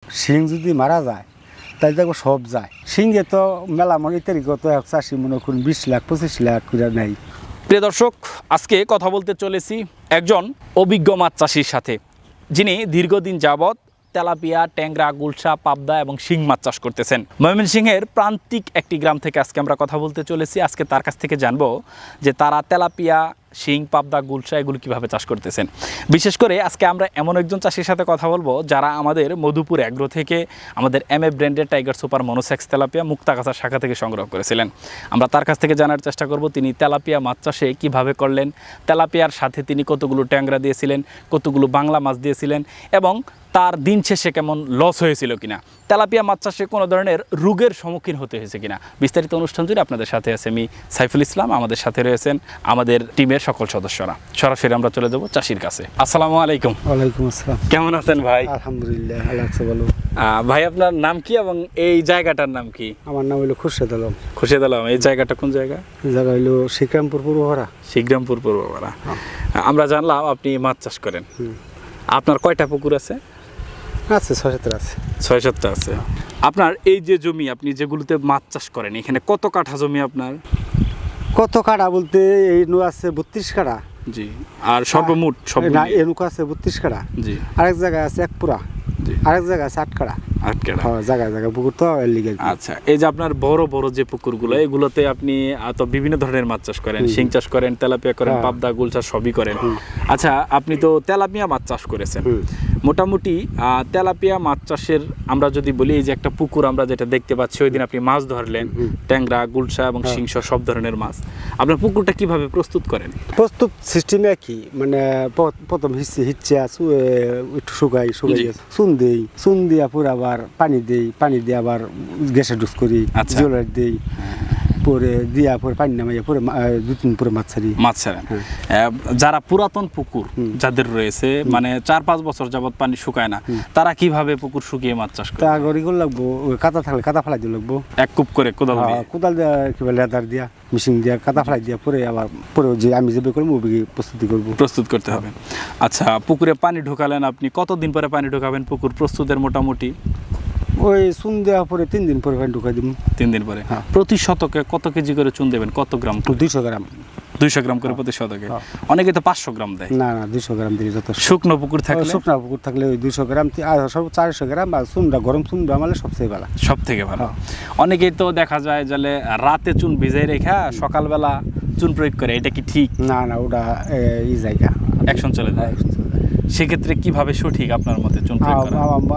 শিং যদি মারা যায় তাহলে দেখবো সব যায়। শিংয়ে তো মেলা মনে তারিখ তো এক চাষি মনে করুন 20 লাখ 25 লাখ করে নেই। প্রিয় দর্শক, আজকে কথা বলতে চলেছি একজন অভিজ্ঞ মাছ চাষির সাথে, যিনি দীর্ঘদিন যাবৎ তেলাপিয়া, ট্যাংরা, গুলশা, পাবদা এবং শিং মাছ চাষ করতেছেন। ময়মনসিংহের প্রান্তিক একটি গ্রাম থেকে আজকে আমরা কথা বলতে চলেছি। আজকে তার কাছ থেকে জানবো যে তারা তেলাপিয়া, শিং, পাবদা, গুলশা এগুলো কীভাবে চাষ করতেছেন। বিশেষ করে আজকে আমরা এমন একজন চাষির সাথে কথা বলবো যারা আমাদের মধুপুর অ্যাগ্রো থেকে আমাদের MF ব্র্যান্ডের tiger super monosex tilapia Muktagacha শাখা থেকে সংগ্রহ করেছিলেন। আমরা তার কাছ থেকে জানার চেষ্টা করব তিনি তেলাপিয়া মাছ চাষে কীভাবে করলেন, তেলাপিয়ার সাথে তিনি কতগুলো ট্যাংরা দিয়েছিলেন, কতগুলো বাংলা মাছ দিয়েছিলেন এবং তার দিন শেষে কেমন লস হয়েছিল কিনা, তেলাপিয়া মাছ চাষে কোনো ধরনের রোগের সম্মুখীন হতে হয়েছে কিনা। বিস্তারিত অনুষ্ঠান জুড়ে আপনাদের সাথে আছে আমি সাইফুল ইসলাম, আমাদের সাথে রয়েছেন আমাদের টিমের সকল সদস্যরা। সরাসরি আমরা চলে যাব চাষির কাছে। আসসালামু আলাইকুম। ওয়ালাইকুম আসসালাম। কেমন আছেন ভাই? আলহামদুলিল্লাহ ভালো আছে। বলো ভাই, আপনার নাম কি এবং এই জায়গাটার নাম কি? আমার নাম হইলো খুরশেদ আলম। খুরশেদ আলম, এই জায়গাটা কোন জায়গা? এই জায়গা হইলো শিকরামপুর পূর্বপাড়া। শিগ্রামপুর পূর্বপাড়া। আমরা জানলাম আপনি মাছ চাষ করেন। আপনার কয়টা পুকুর আছে? আছে 6-7 আছে। 6-7টা আছে। আপনার এই যে জমি, আপনি যেগুলোতে মাছ চাষ করেন, এখানে কত কাঠা জমি আপনার? কত কাড়া বলতে এই নু আছে 32 কাড়া। জি। আর সর্বমোট সব না এনুকা আছে 32 কাড়া। জি। আরেক জায়গায় আছে 1 পুরা। জি। আরেক জায়গায় আছে 8 কাড়া। 8 কাঠা। হ্যাঁ, জায়গায় জায়গায় পুকুর তো এর লিগে। আচ্ছা, এই যে আপনার বড় বড় যে পুকুরগুলো, এগুলোতে আপনি তো বিভিন্ন ধরনের মাছ চাষ করেন, শিং চাষ করেন, তেলাপিয়া করেন, পাবদা, গুলশা সবই করেন। আচ্ছা, আপনি তো তেলাপিয়া মাছ চাষ করেছেন। মোটামুটি তেলাপিয়া মাছ চাষের আমরা যদি বলি, এই যে একটা পুকুর আমরা যেটা দেখতে পাচ্ছি, ওই দিন আপনি মাছ ধরলেন, ট্যাংরা, গুলশা এবং শিংস সব ধরনের মাছ। আপনার পুকুরটা কিভাবে প্রস্তুত করেন? প্রস্তুত সিস্টেমে কি মানে প্রথম হিচ্ছে একটু শুকাই চুন দিয়া পুরো আবার পানি দিয়ে আবার গ্যাসে ডুস করি, জলের দিই, পরে দিয়া পরে পানি নামাইয়া পরে 2-3 পরে মাছ ছাড়েন। যারা পুরাতন পুকুর যাদের রয়েছে, মানে 4-5 বছর যাবত পানি শুকায় না, তারা কিভাবে পুকুর শুকিয়ে মাছ চাষ করে? আগরিগুলো লাগবো, কাদা থাকলে কাদা ফেলাই দিয়ে লাগবো, এক কূপ করে কোদাল দিয়া কিবা লেদার দিয়া মেশিন দিয়া কাদা ফেলাই দিয়া পরে আবার পরে যে আমি যে করবো প্রস্তুত করতে হবে। আচ্ছা, পুকুরে পানি ঢোকালেন, আপনি কতদিন পরে পানি ঢোকাবেন পুকুর প্রস্তুতের? মোটামুটি ওই চুন দেওয়া পরে 3 দিন পরে পানি ঢুকাই দিব। 3 দিন পরে। প্রতি শতকে কত কেজি করে চুন দেবেন? কত গ্রাম? 200 গ্রাম। 200 গ্রাম করে প্রতি শতকে। অনেকে তো 500 গ্রাম দেয়। না 200 গ্রাম দিলে যত। শুকনো পুকুর থাকলে ওই 200 গ্রাম আর সব 400 গ্রাম। আর চুনটা গরম চুন আমালে সবচেয়ে ভালো, সব থেকে ভালো। অনেকেই তো দেখা যায় যে রাতে চুন ভিজাই রেখা সকালবেলা চুন প্রয়োগ করে, এটা কি ঠিক? না ওটা এই জায়গা অ্যাকশন চলে যায়। সেক্ষেত্রে কিভাবে সঠিক আপনার মতে চুন প্রয়োগ করা?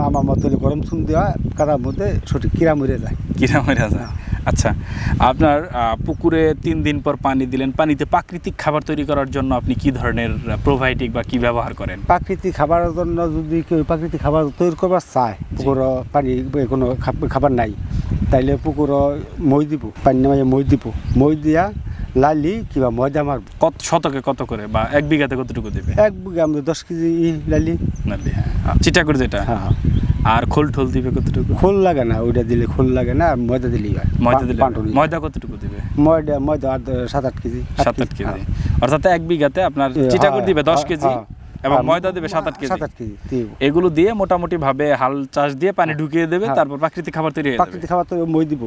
আমার মতে গরম চুন দেওয়া কাদার মধ্যে সঠিক, কিরা মরে যায়। আচ্ছা, আপনার পুকুরে 3 দিন পর পানি দিলেন, পানিতে প্রাকৃতিক খাবার তৈরি করার জন্য আপনি কি ধরনের প্রোবায়োটিক বা কি ব্যবহার করেন? প্রাকৃতিক খাবারের জন্য যদি কেউ প্রাকৃতিক খাবার তৈরি করবার চায়, পুকুর পানি কোনো খাবার নাই, তাইলে পুকুর মই দিব, পানি নামাইয়া মই দিয়া লালি কিংবা ময়দা মার। কত শতকে কত করে বা 1 বিঘাতে কতটুকু দেবে? 1 বিঘা আমাদের 10 কেজি লালি। হ্যাঁ, চিটা করে যেটা। হ্যাঁ। আর খোল দিবে কতটুকু? খোল লাগে না, ওইটা দিলে খোল লাগে না, ময়দা দিলেই হয়। ময়দা কতটুকু দিবে? ময়দা 7-8 কেজি। 7-8 কেজি। অর্থাৎ 1 বিঘাতে আপনার চিটা করে দিবে 10 কেজি এবং ময়দা দেবে 7-8 কেজি। এগুলো দিয়ে মোটামুটি ভাবে হাল চাষ দিয়ে পানি ঢুকিয়ে দেবে, তারপর প্রাকৃতিক খাবার তৈরি হয়ে যাবে। প্রাকৃতিক খাবার তো মই দিব।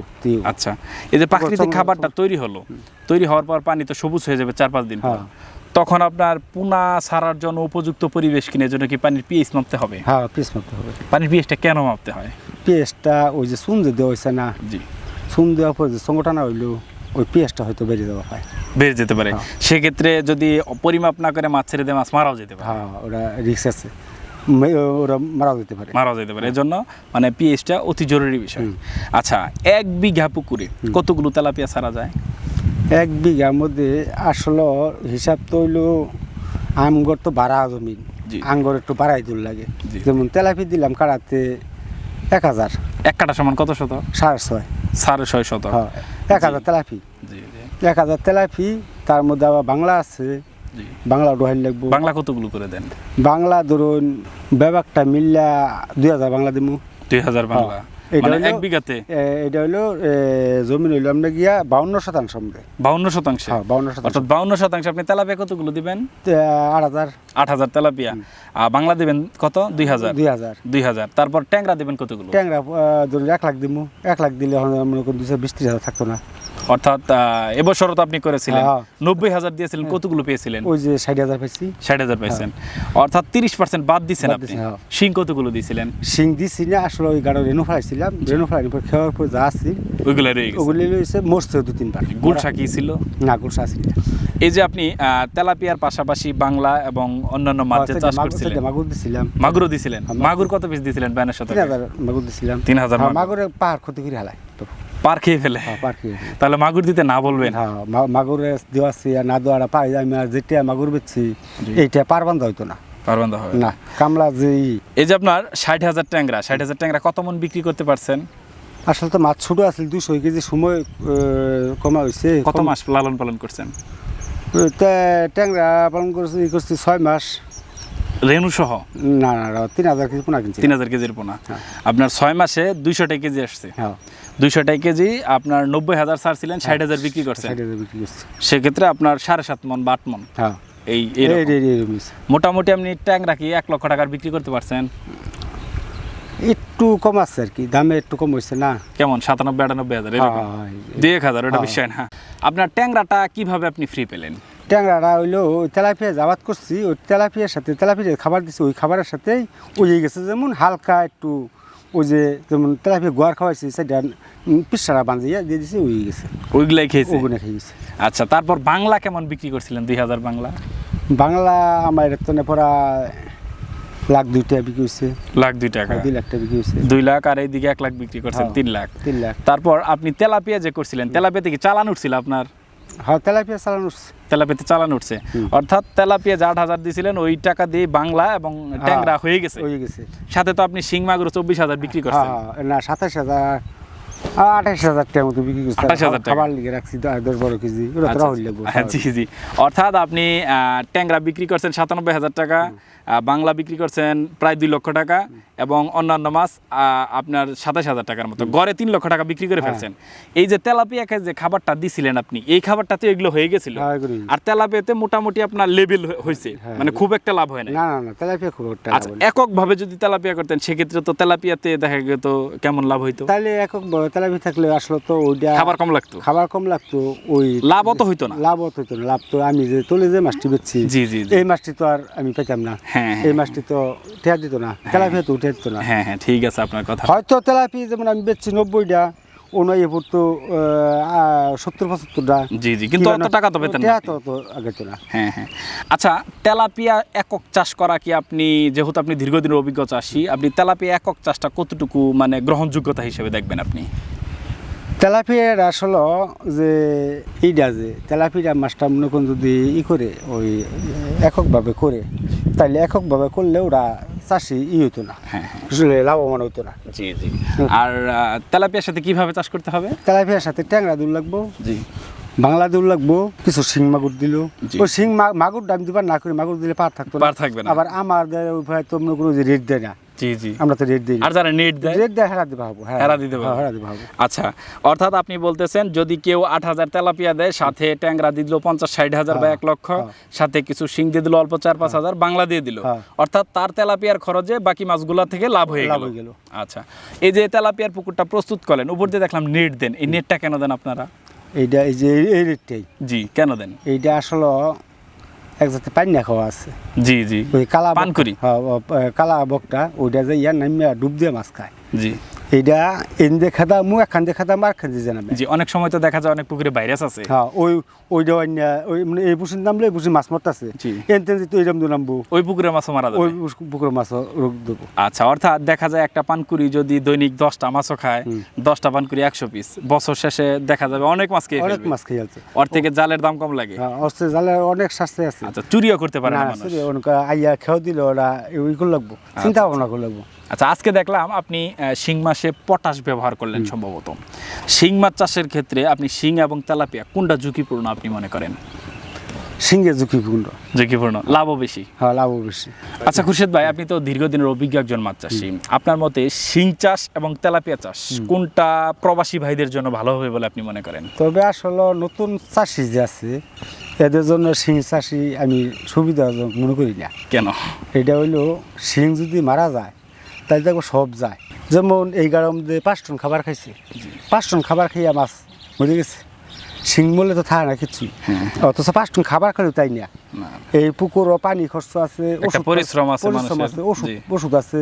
আচ্ছা, এই যে প্রাকৃতিক খাবারটা তৈরি হলো, তৈরি হওয়ার পর পানি তো সবুজ হয়ে যাবে 4-5 দিন পর, তখন আপনার পোনা ছাড়ার জন্য উপযুক্ত পরিবেশ কিনে জন্য কি পানির পিএইচ মাপতে হবে? হ্যাঁ, পিএইচ মাপতে হবে। পানির পিএইচটা কেন মাপতে হয়? পিএইচটা ওই যে চুন যে দেওয়া হয়েছে না, জি, চুন দেওয়ার পর যে সংগঠন হইলো, ওই পিএইচটা হয়তো বেড়ে যেতে পারে। সেক্ষেত্রে যদি পরিমাপ না করে মাছ ছেড়ে দিয়ে মাছ মারাও যেতে পারে। হ্যাঁ, ওরা রিস্ক আছে, ওরা মারাও যেতে পারে। এজন্য মানে পিএইচটা অতি জরুরি বিষয়। আচ্ছা, 1 বিঘা পুকুরে কতগুলো তেলাপিয়া ছাড়া যায়? 1 বিঘার মধ্যে আসলে হিসাব তো হইলো, আমগর তো বাড়া জমিন, আঙ্গর একটু বাড়াই দূর লাগে। যেমন তেলাপি দিলাম কাড়াতে 1000। 1 কাঠা সমান কত শত? 6.5 শত। 1000 তেলাপি। 1000 তেলাপি, তার মধ্যে আবার বাংলা আছে। বাংলা ডোহাইল লাগবো। বাংলা কতগুলো করে দেন? বাংলা ধরুন ব্যাপারটা মিললা 2000 বাংলা দিব। 2000 বাংলা। এটা মানে হলো 1 বিঘাতে এটা হলো জমি হইলো আমরা গিয়া 52% সম্ভব 52%। হ্যাঁ 52% অর্থাৎ 52% আপনি তেলাপিয়া কতগুলো দিবেন? 8000 8000 তেলাপিয়া। আর বাংলা দিবেন কত? 2000। 2000 তারপর ট্যাংরা দিবেন কতগুলো? ট্যাংরা ধরুন 1 লাখ দিমু, 1 লাখ দিলে মনে করুন 220-30 থাকতো না। অর্থাৎ এবছরও তো আপনি করেছিলেন হ্যাঁ। 90,000 দিয়েছিলেন, কতগুলো পেয়েছিলেন? ওই যে 60,000 পাইছি। 60,000 পাইছেন। অর্থাৎ 30% বাদ দিছেন বাদ আপনি। দিছি, হ্যাঁ। শিং কতগুলো দিয়েছিলেন? সিং দিছি না, আসলে ওই গাড়ো রেনু ফেলাইছিলাম, রেনু ফেলাইনি পর খাওয়ার পর যা আছে ওইগুলো রয়ে গেছে। ওগুলি লইছে মরছে 2-3 বার। গুলশা কি ছিল? না গুলশা আছে না। এই যে আপনি তেলাপিয়ার পাশাপাশি বাংলা এবং অন্যান্য মাছের চাষ করছিলেন, মাগুর দিছিলাম। মাগুরও দিছিলেন। মাগুর কত পিস দিছিলেন ব্যানের সাথে? 3000 মাগুর দিছিলাম। 3000 মাগুর। মাগুরে পাহাড় ক্ষতি করে হালাই তো। পার খেয়ে ফেলে। হ্যাঁ পাহাড় খেয়ে ফেলে। তাহলে মাগুর দিতে না বলবেন। হ্যাঁ মাগুরে দেওয়া আছে আর না দেওয়াটা পাই, আমি আর যেটা মাগুর বেচছি এইটা পারবান্ধা হইতো না। পারবান্ধা হবে না, কামলা যে এই যে আপনার 60,000 ট্যাংরা, 60,000 ট্যাংরা কত মন বিক্রি করতে পারছেন? আসলে তো মাছ ছোট আছে, 200 কেজি সময় কমা হয়েছে। কত মাস লালন পালন করছেন? ট্যাংরা পালন করছি 6 মাস। রেণু সহ? না 3000 কেজি পোনা কিনছি। 3000 কেজির পোনা। আপনার 6 মাসে 200 কেজি আসছে। হ্যাঁ 200 কেজি আপনার 90,000 ছাড়ছিলেন, 60,000 বিক্রি করছেন। 60,000 বিক্রি করছি। সেক্ষেত্রে আপনার 7.5 মন বা 8 মন হ্যাঁ এই মোটামুটি আপনি ট্যাংরা কি 1 লক্ষ টাকার বিক্রি করতে পারছেন? একটু কম আছে আর কি, দামে একটু কম হয়েছে না। কেমন 97-98,000 এরকম? 2-1000 ওটা বিষয় না। আপনার ট্যাংরাটা কিভাবে আপনি ফ্রি পেলেন? ট্যাংরাটা হইলো ওই তেলাপিয়া আবাদ করছি, ওই তেলাপিয়ার সাথে তেলাপিয়া খাবার দিছি, ওই খাবারের সাথেই উড়ে গেছে। যেমন হালকা একটু ওই যে যেমন তেলাপিয়া গোয়ার খাওয়াইছি সেটা পিসারা বাঁধিয়ে দিয়ে দিছি, উড়ে গেছে। ওইগুলাই খেয়েছে? ওগুলো খেয়ে গেছে। আচ্ছা, তারপর বাংলা কেমন বিক্রি করছিলেন? 2000 বাংলা? বাংলা আমার তো পড়া 1,02,000 টাকা বিক্রি হয়েছে। 1,02,000 টাকা? 2 লাখ টাকা বিক্রি হয়েছে। 2 লাখ, আর এইদিকে 1 লাখ বিক্রি করছেন। 3 লাখ। 3 লাখ। তারপর আপনি তেলাপিয়া যে করছিলেন, তেলাপিয়াতে কি চালান উঠছিল আপনার? হ্যাঁ তেলাপিয়া চালানো। তেলাপিয়াতে চালান উঠছে। অর্থাৎ তেলাপিয়া যে 8,000 দিয়েছিলেন ওই টাকা দিয়ে বাংলা এবং ট্যাংরা হয়ে গেছে। সাথে তো আপনি শিং মাগুর 24,000 বিক্রি করছেন। না 27,000 28,000 টাকার মতো বিক্রি করছে। 28,000 টাকা খাবার লিগে রাখছি 10-12 কেজি। ওটা তো হইল লাগবে। জি জি। অর্থাৎ আপনি ট্যাংরা বিক্রি করছেন 97,000 টাকা, বাংলা বিক্রি করছেন প্রায় 2 লক্ষ টাকা, এবং অন্যান্য মাছ আপনার 27,000 টাকার মতো, গড়ে 3 লক্ষ টাকা বিক্রি করে ফেলছেন। এই যে তেলাপিয়াকে যে খাবারটা দিছিলেন আপনি, এই খাবারটাতে এগুলো হয়ে গেছিল, আর তেলাপিয়াতে মোটামুটি আপনার লেভেল হয়েছে, মানে খুব একটা লাভ হয় না। না তেলাপিয়া খুব একটা। আচ্ছা, এককভাবে যদি তেলাপিয়া করতেন সেক্ষেত্রে তো তেলাপিয়াতে দেখা যেত কেমন লাভ হইতো? তাহলে এককভাবে তেলাপিয়া থাকলে আসলে তো ওইটা খাবার কম লাগতো। ওই লাভ অত হইতো না। লাভ তো আমি যে তোলে যে মাছটি বেচছি, জি জি, এই মাছটি তো আর আমি পেতাম না। এই মাছটি তো টেয়া দিত না, তেলাপিয়া তো উঠে দিত না। হ্যাঁ হ্যাঁ, ঠিক আছে আপনার কথা। হয়তো তেলাপিয়া যেমন আমি বেচছি 90টা, ওনাই পড়তো 70-75টা। জি জি, কিন্তু অত টাকা তো পেতেন না। তো আগে তো না। হ্যাঁ হ্যাঁ। আচ্ছা, তেলাপিয়া একক চাষ করা কি আপনি, যেহেতু আপনি দীর্ঘদিনের অভিজ্ঞ চাষী, আপনি তেলাপিয়া একক চাষটা কতটুকু মানে গ্রহণযোগ্যতা হিসেবে দেখবেন আপনি? তেলাপিয়ার আসলে যে এইটা যে তেলাপিয়া মাছটা মনে করুন যদি করে ওই এককভাবে করে, তাইলে এককভাবে করলে ওরা চাষি হইতো না। হ্যাঁ আসলে লাভবান হইতো না। জি জি। আর তেলাপিয়ার সাথে কিভাবে চাষ করতে হবে? তেলাপিয়ার সাথে ট্যাংরা দুল লাগবো, জি, বাংলা দুল লাগবো, কিছু শিং মাগুর দিল। ওই শিং মাগুর দাম দিবার না করে মাগুর দিলে পার থাকতো, পার থাকবে না। আবার আমার তো মনে করো যে রেট দেয় না। জি জি, আমরা তো রেট দিই। আর যারা নেট দেয়, হেরা দিতে পারবো। আচ্ছা, অর্থাৎ আপনি বলতেছেন যদি কেউ 8,000 তেলাপিয়া দেয়, সাথে ট্যাংরা দিল 50-60,000 বা 1 লক্ষ, সাথে কিছু শিং দিয়ে দিল অল্প 4-5,000, বাংলা দিয়ে দিল, অর্থাৎ তার তেলাপিয়ার খরচে বাকি মাছগুলা থেকে লাভ হয়ে গেল। আচ্ছা, এই যে তেলাপিয়ার পুকুরটা প্রস্তুত করলেন, উপর দিয়ে দেখলাম নেট দেন, এই নেটটা কেন দেন আপনারা? এইটা এই যে এই রেটটাই। জি, কেন দেন? এইটা আসলে এক জাতে পানি না খাওয়া আছে। জি জি, ওই কালা পানকুড়ি, কালা বকটা ওইটা যে ইয়ার নামিয়া ডুব দিয়ে মাছ খায়। জি, এইটা এনদে খাদা মু একখান দিয়ে খাদা মার খান দিয়ে জানাবে। জি, অনেক সময় তো দেখা যায় অনেক পুকুরে ভাইরাস আছে। হ্যাঁ, ওইটা ওই মানে এই পুকুর নামলে এই পুকুর মাছ মরতাছে, এনতে যে তো এইরকম নামবো, ওই পুকুরে মাছও মারা যাবে, ওই পুকুরে মাছ রোগ দেবো। আচ্ছা, অর্থাৎ দেখা যায় একটা পানকুড়ি যদি দৈনিক 10টা মাছও খায়, 10টা পানকুড়ি 100 পিস, বছর শেষে দেখা যাবে অনেক মাছ খেয়ে ফেলবে। অনেক মাছ খেয়ে যাচ্ছে। ওর থেকে জালের দাম কম লাগে। হ্যাঁ, ওর থেকে জালের অনেক শাস্তি আছে। আচ্ছা, চুরিও করতে পারে না মানুষ। ওনকা আইয়া খেয়ে দিলে ওরা ওই করে লাগবো, চিন্তা ভাবনা করে লাগবো। আচ্ছা, আজকে দেখলাম আপনি শিং মাছে পটাশ ব্যবহার করলেন সম্ভবত। শিং মাছ চাষের ক্ষেত্রে আপনি শিং এবং তেলাপিয়া কোনটা ঝুঁকিপূর্ণ আপনি মনে করেন? সিংহে ঝুঁকিপূর্ণ, লাভও বেশি। হ্যাঁ, লাভও বেশি। আচ্ছা খুরশেদ ভাই, আপনি তো দীর্ঘদিনের অভিজ্ঞ একজন মাছ চাষী, আপনার মতে শিং চাষ এবং তেলাপিয়া চাষ কোনটা প্রবাসী ভাইদের জন্য ভালো হবে বলে আপনি মনে করেন? তবে আসলে নতুন চাষি যে আছে এদের জন্য শিং চাষি আমি সুবিধাজনক মনে করি না। কেন? এটা হইলো শিং যদি মারা যায় তাহলে দেখবো সব যায়। যেমন এই গরম যে 5 টন খাবার খাইছে, 5 টন খাবার খাইয়া মাছ মরে গেছে, শিং মরলে তো থাকে না কিছুই। অথচ 5 টন খাবার খেলেও তাই না। এই পুকুরও পানি খরচ আছে, পরিশ্রম আছে, ওষুধ আছে।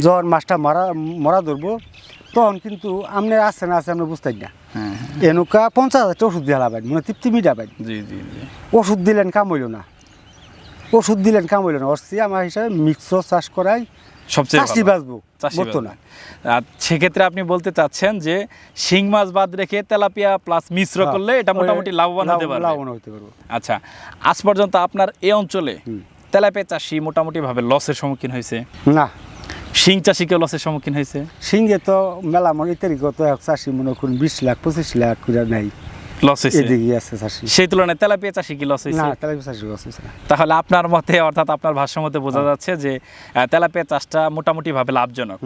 যখন মাছটা মরা ধরবো তখন কিন্তু আমনে আছে না আছে আমরা বুঝতাই না। এনুকা 50,000 ওষুধ দিয়ে হালাবেন, মানে তৃপ্তি মিটাবেন। ওষুধ দিলেন কাম হইল না, অর্থে আমার হিসাবে মিক্স চাষ করাই সবচেয়ে বাঁচবো না। সেক্ষেত্রে আপনি বলতে চাচ্ছেন যে শিং মাছ বাদ রেখে তেলাপিয়া প্লাস মিশ্র করলে এটা মোটামুটি লাভবান হতে পারবে। আচ্ছা, আজ পর্যন্ত আপনার এই অঞ্চলে তেলাপিয়া চাষি মোটামুটি ভাবে লসের সম্মুখীন হয়েছে না? শিং চাষি কেউ লসের সম্মুখীন হয়েছে? শিংয়ে তো মেলা মনে তারিখত এক চাষি মনে করুন 20 লাখ 25 লাখ করে নাই লস হয়েছে, এদিকে আছে চাষি। সেই তুলনায় তেলাপিয়া চাষি কি লস হয়েছে? না, তেলাপিয়া চাষি লস হয়েছে না। তাহলে আপনার মতে, অর্থাৎ আপনার ভাষ্য মতে বোঝা যাচ্ছে যে তেলাপিয়া চাষটা মোটামুটি ভাবে লাভজনক।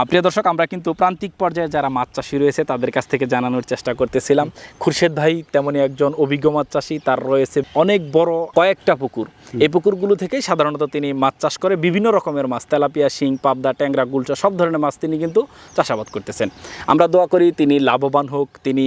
প্রিয় দর্শক, আমরা কিন্তু প্রান্তিক পর্যায়ে যারা মাছ চাষি রয়েছে তাদের কাছ থেকে জানানোর চেষ্টা করতেছিলাম। খুরশেদ ভাই তেমনই একজন অভিজ্ঞ মাছ চাষি, তার রয়েছে অনেক বড় কয়েকটা পুকুর। এই পুকুরগুলো থেকেই সাধারণত তিনি মাছ চাষ করে বিভিন্ন রকমের মাছ, তেলাপিয়া, শিং, পাবদা, ট্যাংরা, গুলশা সব ধরনের মাছ তিনি কিন্তু চাষাবাদ করতেছেন। আমরা দোয়া করি তিনি লাভবান হোক, তিনি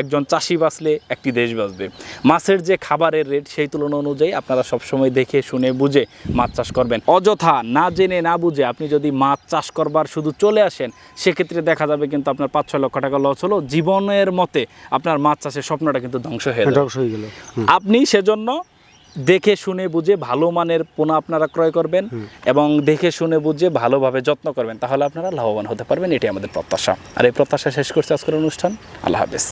একজন চাষি বাঁচলে একটি দেশ বাঁচবে। মাছের যে খাবারের রেট সেই তুলনা অনুযায়ী আপনারা সবসময় দেখে শুনে বুঝে মাছ চাষ করবেন। অযথা না জেনে না বুঝে আপনি যদি মাছ চাষ করবার শুধু চলে আসেন, সেক্ষেত্রে দেখা যাবে কিন্তু আপনার 5-6 লক্ষ টাকা লস হলো, জীবনের মতে আপনার মাছ চাষের স্বপ্নটা কিন্তু ধ্বংস হয়ে গেল। আপনি সেজন্য দেখে শুনে বুঝে ভালো মানের পোনা আপনারা ক্রয় করবেন এবং দেখে শুনে বুঝে ভালোভাবে যত্ন করবেন, তাহলে আপনারা লাভবান হতে পারবেন। এটি আমাদের প্রত্যাশা। আর এই প্রত্যাশা শেষ করছে আজকের অনুষ্ঠান। আল্লাহ হাফেজ।